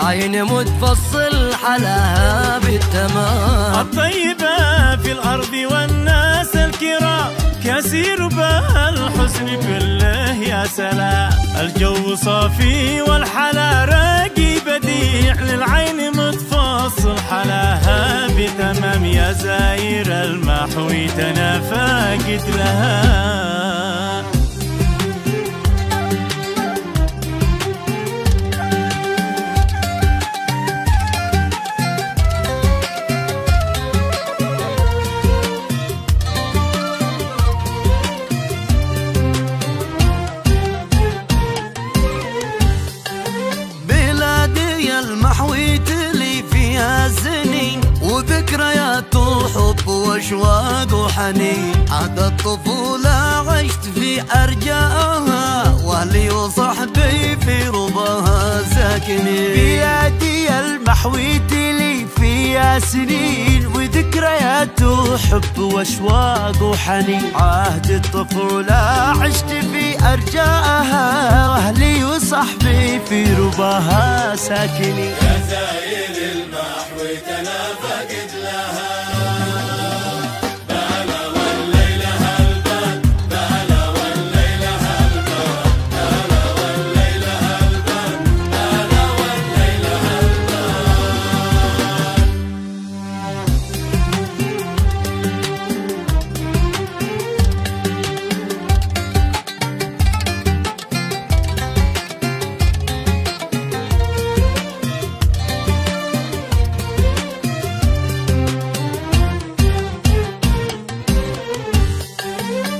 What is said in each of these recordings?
عين متفصل حلاها بالتمام. الطيبة في الأرض والناس الكرام كثير بها الحسن كله يا سلام. الجو صافي والحلا راقي بديع للعين متفصل حلاها بتمام. يا زاير المحوي تنافقت لها. المحويت لي فيها سنين وذكريات وحب واشواق وحنين. عاد الطفولة عشت في أرجائها واهلي وصحبي في رباها ساكنين. بلادي المحويت لي فيها سنين وذكريات وحب واشواق وحنين. عهد الطفولة عشت في أرجائها واهلي وصحبي في رباها ساكنين. يا زاير المحوي تنافقت لها. بهلا والليلة هالبان بهلا والليلة هالبان بهلا والليلة هالبان بهلا والليلة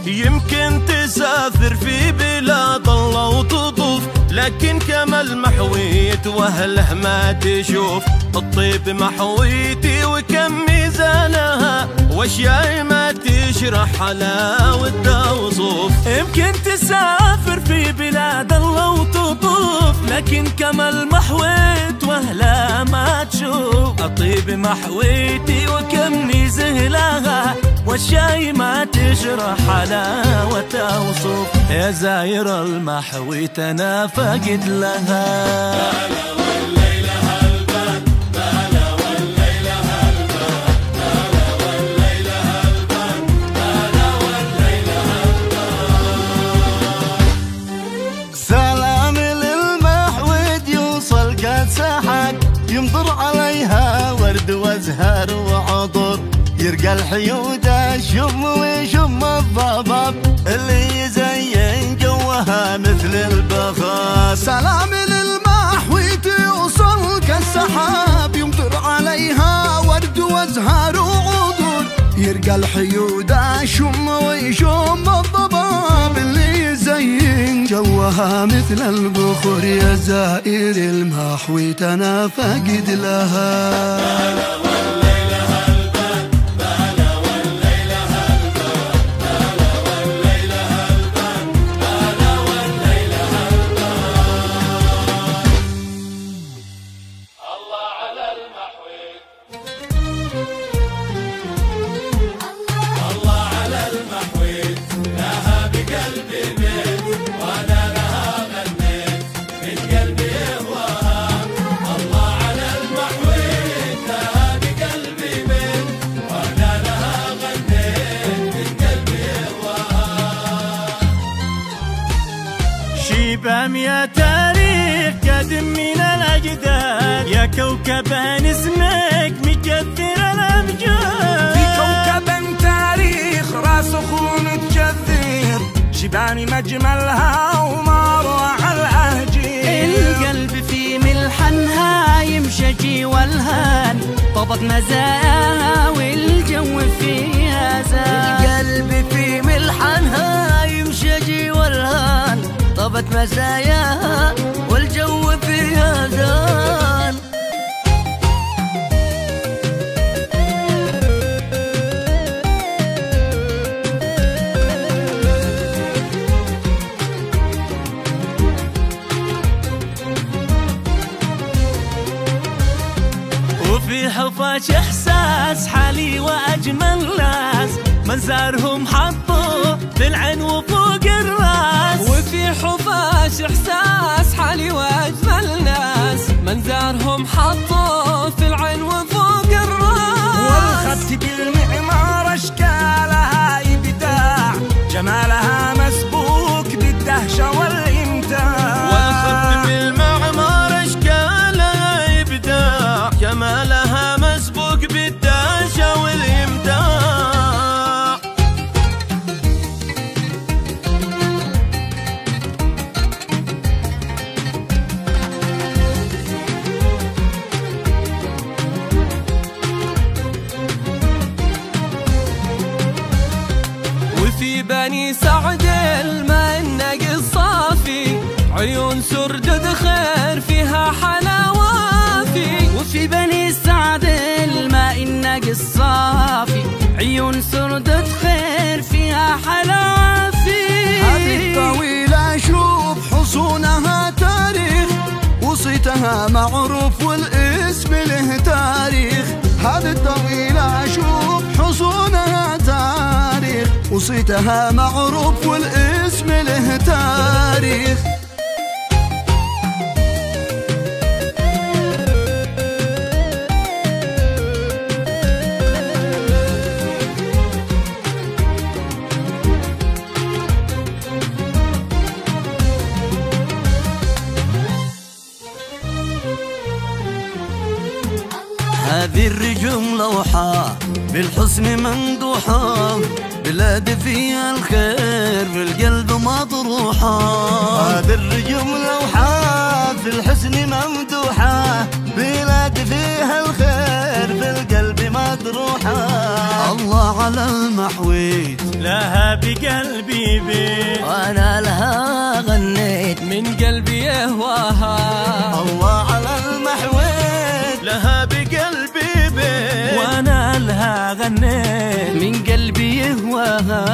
يمكن تسافر في بلاد الله وتطوف لكن كما المحويت واهله ما تشوف. الطيب محويتي وكم ميزانها واشياء ما تشرح حلاوتها وصوف. يمكن تسافر في بلاد الله وتطوف لكن كما المحويت واهله ما تشوف. الطيب محويتي وكم ميزانها والشاي ما تشرح حلاوته وصوف. يا زاير المحويت انا فاقد لها. بهلا والليلة هالبان بهلا والليلة هالبان بهلا والليلة هالبان بهلا والليلة هالبان. سلام للمحويت يوصل كاس حق يمطر عليها ورد وازهار وعطر. يرقى الحيودة شم ويشم الضباب اللي يزين جوها مثل البخار. سلام للمحويت يوصل كالسحاب يمطر عليها ورد وازهار وعطر. يرقى الحيودة شم ويشم الضباب اللي يزين جوها مثل البخور. يا زائر المحويت انا فاقد لها. شيبام يا تاريخ قادم من الأجداد. يا كوكبان اسمك مكثر الأمجاد. في كوكب تاريخ راسخ ومتكثر. شيباني مجملها وما روح الأهجير. القلب في ملحنها يمشجي والهان طبق مزاياها والجو فيها زان. القلب في ملحنها يمشجي والهان طبت مزاياها والجو فيها زان. وفي حفاش احساس حالي واجمل ناس منزارهم حطوا بالعين وفوق الراس. وفي حفاش احساس حالي واجمل ناس منزارهم الحلاوة فيه. هذه الطويلة شوف حصونها تاريخ وصيتها معروف والاسم له تاريخ. هذه الطويلة شوف حصونها تاريخ وصيتها معروف والاسم له تاريخ. هذه الرجوم لوحة بالحسن ممدوحة، بلاد فيها الخير في القلب مطروحة. هذه الرجوم لوحة في الحسن ممدوحة، بلاد فيها الخير في القلب مطروحة. الله على المحويت لها بقلبي بيت، وانا لها غنيت من قلبي يهواها. الله على المحويت لها بقلبي بيت، وانا لها غنيت من قلبي يهواها.